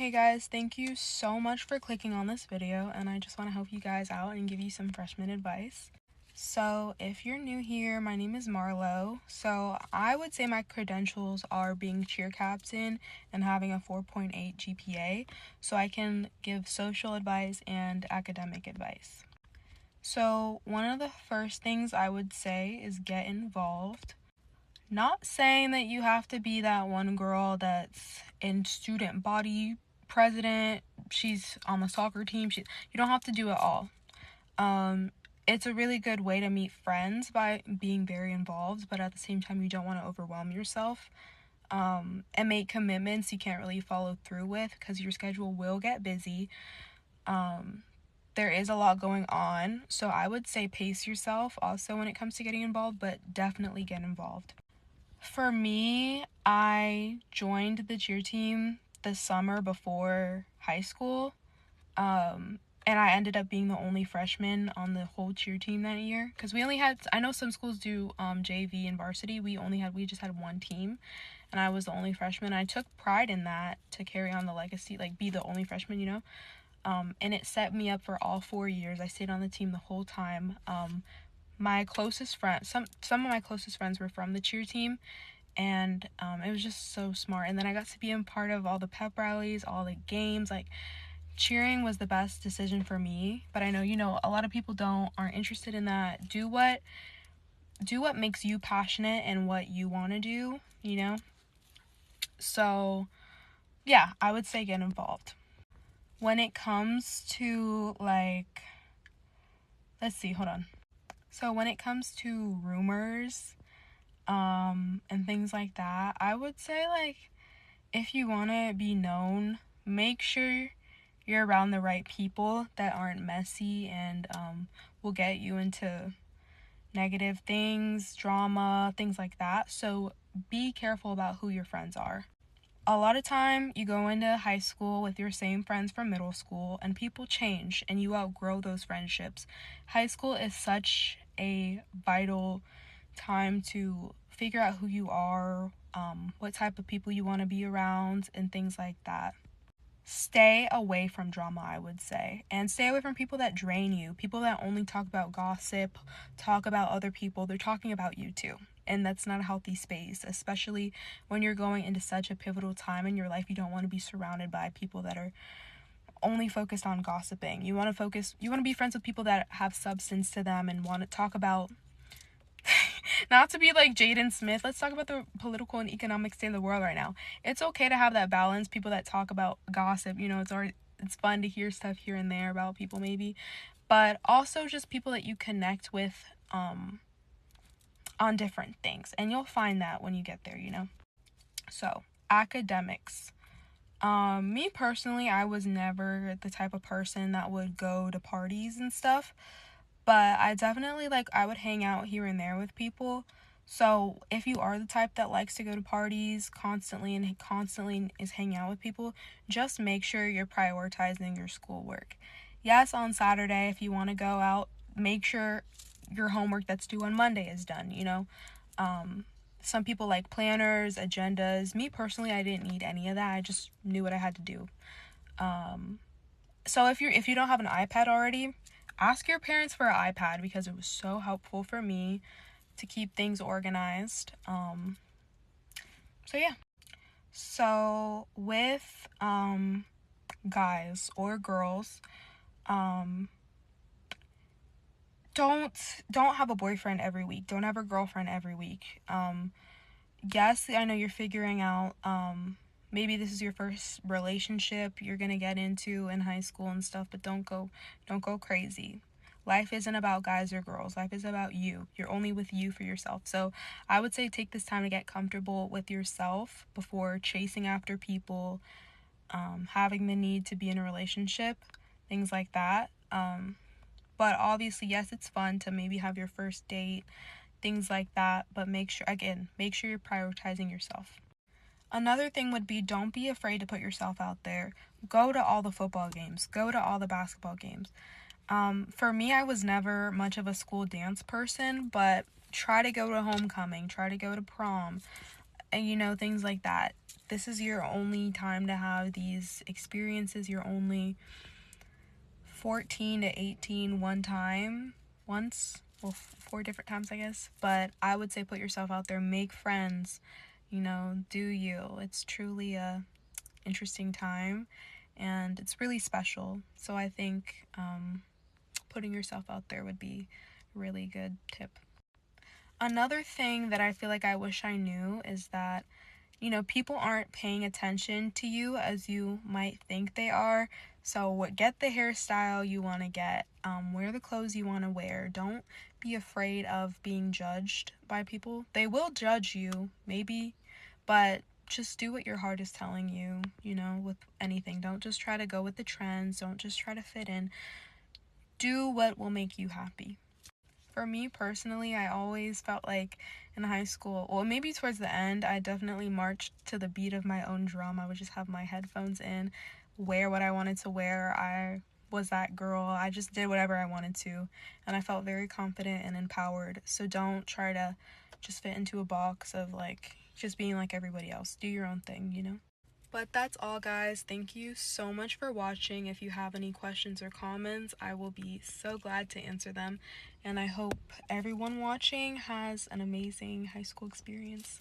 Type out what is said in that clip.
Hey guys, thank you so much for clicking on this video, and I just want to help you guys out and give you some freshman advice. So if you're new here, my name is Marlo. So I would say my credentials are being cheer captain and having a 4.8 GPA, so I can give social advice and academic advice. So one of the first things I would say is get involved. Not saying that you have to be that one girl that's in student body president, she's on the soccer team. You don't have to do it all. It's a really good way to meet friends by being very involved, but at the same time, you don't want to overwhelm yourself and make commitments you can't really follow through with because your schedule will get busy. There is a lot going on, so I would say pace yourself also when it comes to getting involved, but definitely get involved. For me, I joined the cheer team the summer before high school, and I ended up being the only freshman on the whole cheer team that year, because we only had, I know some schools do JV and varsity, we just had one team, and I was the only freshman. I took pride in that to carry on the legacy, like be the only freshman, and it set me up for all 4 years. I stayed on the team the whole time. My closest friends, some of my closest friends were from the cheer team, and it was just so smart. And then I got to be a part of all the pep rallies, all the games. Like, cheering was the best decision for me, but I know a lot of people aren't interested in that. Do what makes you passionate and what you want to do. So yeah, I would say get involved. When it comes to so when it comes to rumors and things like that, I would say, if you want to be known, make sure you're around the right people that aren't messy and will get you into negative things, drama, things like that. So be careful about who your friends are. A lot of time you go into high school with your same friends from middle school, and people change and you outgrow those friendships. High school is such a vital time to figure out who you are, what type of people you want to be around, and things like that. Stay away from drama, I would say, and stay away from people that drain you, people that only talk about gossip, talk about other people. They're talking about you too, and that's not a healthy space, especially when you're going into such a pivotal time in your life. You don't want to be surrounded by people that are only focused on gossiping. You want to be friends with people that have substance to them and want to talk about not to be like Jaden Smith, let's talk about the political and economic state of the world right now. It's okay to have that balance. People that talk about gossip, it's fun to hear stuff here and there about people maybe, but also just people that you connect with on different things, and you'll find that when you get there. So academics. Me personally, I was never the type of person that would go to parties and stuff, but I definitely I would hang out here and there with people. So if you are the type that likes to go to parties constantly and constantly is hanging out with people, just make sure you're prioritizing your schoolwork. Yes, on Saturday, if you want to go out, make sure your homework that's due on Monday is done. Some people like planners, agendas. Me personally, I didn't need any of that. I just knew what I had to do. So if you don't have an iPad already, ask your parents for an iPad, because it was so helpful for me to keep things organized. So yeah. So with guys or girls, don't have a boyfriend every week. Don't have a girlfriend every week. Yes, I know you're figuring out maybe this is your first relationship you're gonna get into in high school and stuff, but don't go crazy. Life isn't about guys or girls. Life is about you. You're only with you for yourself. So I would say take this time to get comfortable with yourself before chasing after people, having the need to be in a relationship, things like that. But obviously, yes, it's fun to maybe have your first date, things like that, but make sure you're prioritizing yourself. Another thing would be, don't be afraid to put yourself out there. Go to all the football games. Go to all the basketball games. For me, I was never much of a school dance person, but try to go to homecoming. Try to go to prom. and you know, things like that. This is your only time to have these experiences. You're only 14 to 18 one time, once, well, 4 different times, I guess. But I would say put yourself out there, make friends, you know, do you. It's truly a interesting time, and it's really special. So I think putting yourself out there would be a really good tip. Another thing that I feel like I wish I knew is that, you know, people aren't paying attention to you as you might think they are. So get the hairstyle you want to get, wear the clothes you want to wear. Don't be afraid of being judged by people. They will judge you, maybe, but just do what your heart is telling you, you know, with anything. Don't just try to go with the trends. Don't just try to fit in. Do what will make you happy. For me personally, I always felt like in high school, well, maybe towards the end, I definitely marched to the beat of my own drum. I would just have my headphones in, wear what I wanted to wear. I was that girl. I just did whatever I wanted to, and I felt very confident and empowered. So don't try to just fit into a box of like just being like everybody else. Do your own thing, you know? But that's all, guys. Thank you so much for watching. If you have any questions or comments, I will be so glad to answer them. And I hope everyone watching has an amazing high school experience.